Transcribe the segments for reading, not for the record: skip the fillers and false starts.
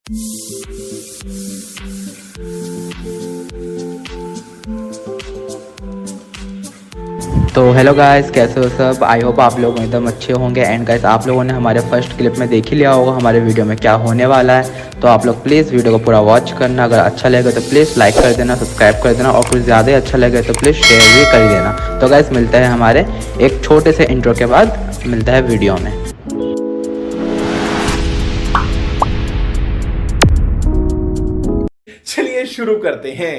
तो hello guys, कैसे हो सब। आई होप आप लोग एकदम अच्छे होंगे। एंड गाइस, आप लोगों ने हमारे फर्स्ट क्लिप में देख ही लिया होगा हमारे वीडियो में क्या होने वाला है। तो आप लोग प्लीज़ वीडियो को पूरा वॉच करना। अगर अच्छा लगे तो प्लीज़ लाइक कर देना, सब्सक्राइब कर देना, और कुछ ज़्यादा ही अच्छा लगे तो प्लीज़ शेयर भी कर देना। तो गाइस, मिलते हैं हमारे एक छोटे से इंट्रो के बाद, मिलता है वीडियो में। चलिए शुरू करते हैं।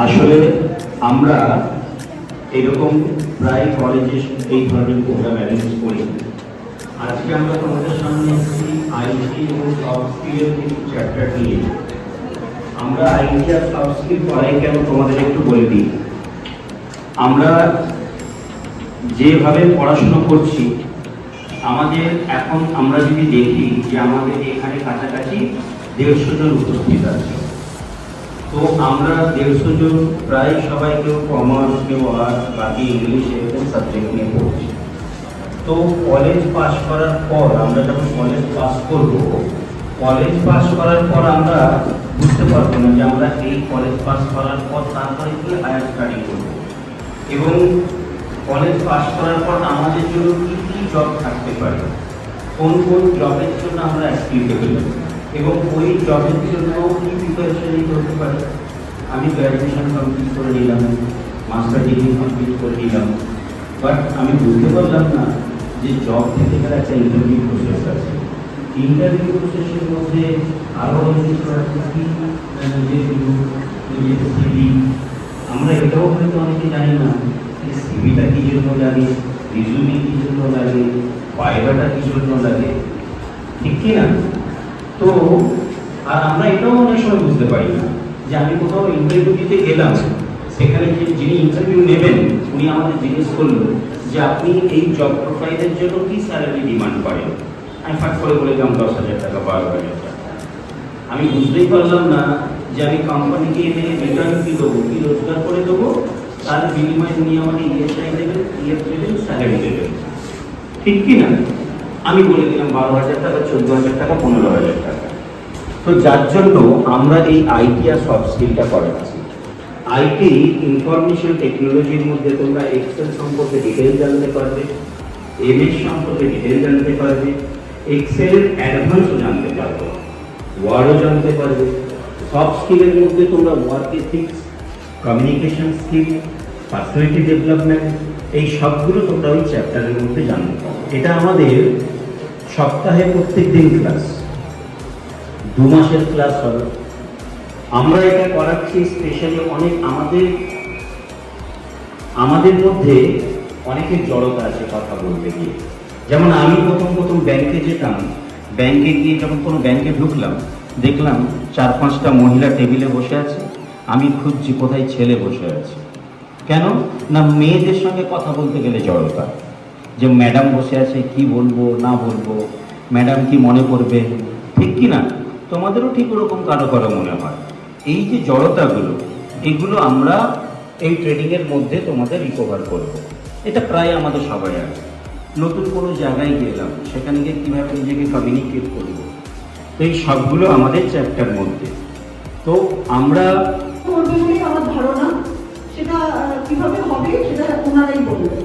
আসলে আমরা এরকম প্রায় কলেজে এই ধরনের প্রোগ্রাম অ্যারেঞ্জ করি। আজকে আমরা তোমাদের সামনে একটি আইটি এবং সফট স্কিলের কিছু চ্যাপ্টার নিয়ে। আমরা আইটি আর সফট স্কিল পড়াই কেন তোমাদের একটু বলে দিই। আমরা যেভাবে পড়াশোনা করছি, আমাদের এখন আমরা যদি দেখি যে আমাদের এখানে কাছাকাছি 150 জন উপস্থিত আছে। তো আমরা 150 জন প্রায় সবাই কেউ কমার্স, কেউ আর্টস, বাকি ইংলিশ এরকম সাবজেক্ট নিয়ে পড়ছি। তো কলেজ পাস করার পর আমরা যখন কলেজ পাস করব, কলেজ পাস করার পর আমরা বুঝতে পারবো না যে আমরা এই কলেজ পাস করার পর তারপরে কি হায়ার স্টাডি করবো, এবং কলেজ পাস করার পর আমাদের জন্য কী কী জব থাকতে পারে, কোন কোন জবের জন্য আমরা অ্যাপ্লিকেবল, এবং ওই জবের জন্য কী প্রিপারেশন নিতে হতে পারে। আমি গ্র্যাজুয়েশন কমপ্লিট করে নিলাম, মাস্টার ডিগ্রি কমপ্লিট করে নিলাম, বাট আমি বুঝতে পারলাম না যে জব থেকে গেলে একটা ইন্টারভিউ প্রসেস আছে। ইন্টারভিউ প্রসেসের মধ্যে আরও কিছু আছে কি, সিভি। আমরা এটাও হয়তো অনেকে জানি না যে সিভিটা কী জন্য লাগে, রিজুমি কী জন্য লাগে, বায়োডাটা কী জন্য লাগে, ঠিক কি না? তো আর আমরা এটাও অনেক সময় বুঝতে পারি না যে আমি কোথাও ইন্টারভিউ দিতে গেলাম, সেখানে যিনি ইন্টারভিউ নেবেন উনি আমাদের জিজ্ঞেস করলো যে আপনি এই জব প্রোফাইলের জন্য কি স্যালারি ডিমান্ড করেন। আমি ফাট করে বলেছিলাম 10,000 টাকা, 12,000 টাকা। আমি বুঝতেই পারলাম না যে আমি কোম্পানিকে এনে রিটার্ন কী দেবো, কী রোজগার করে দেবো, তার বিনিময়ে উনি আমাকে ইএসআই দেবেন, ইএফ দেবেন, স্যালারি দেবেন, ঠিক কি না? আমি বলে দিলাম 12,000 টাকা, 14,000 টাকা, 15,000 টাকা। তো যার জন্য আমরা এই আইটি আর সফট স্কিলটা করাচ্ছি। আইটি ইনফরমেশন টেকনোলজির মধ্যে তোমরা এক্সেল সম্পর্কে ডিটেল জানতে পারবে, এমএস সম্পর্কে ডিটেল জানতে পারবে, এক্সেলের অ্যাডভান্সও জানতে পারবে, ওয়ার্ডও জানতে পারবে। সফট স্কিলের মধ্যে তোমরা work ethics, communication skill, personality development, এই সবগুলো তোমরা ওই চ্যাপ্টারের মধ্যে জানতে পারো। এটা আমাদের সপ্তাহে প্রত্যেক দিন ক্লাস, 2 মাসের ক্লাস হবে। আমরা এটা করাচ্ছি স্পেশালি অনেক আমাদের মধ্যে অনেকের জড়তা আছে কথা বলতে গিয়ে। যেমন আমি প্রথম ব্যাংকে যেতাম, ব্যাংকে গিয়ে যখন কোনো ব্যাংকে ঢুকলাম, দেখলাম 4-5টা মহিলা টেবিলে বসে আছে, আমি খুঁজছি কোথায় ছেলে বসে আছে। কেন না, মেয়েদের সঙ্গে কথা বলতে গেলে জড়তা, যে ম্যাডাম বসে আছে, কি বলবো না বলবো, ম্যাডাম কি মনে করবে, ঠিক কি না? তোমাদেরও ঠিক ওরকম কারো কারো মনে হয়। এই যে জড়তাগুলো, এগুলো আমরা এই ট্রেনিংয়ের মধ্যে তোমাদের রিকভার করব। এটা প্রায় আমাদের সবাই আছে। নতুন কোনো জায়গায় গেলাম, সেখানে গিয়ে কীভাবে নিজেকে কমিউনিকেট করব, তো এই সবগুলো আমাদের চ্যাপ্টার মধ্যে। তো আমরা করবে বলে আমার ধারণা, সেটা কিভাবে হবে সেটা ওনারাই বলবেন।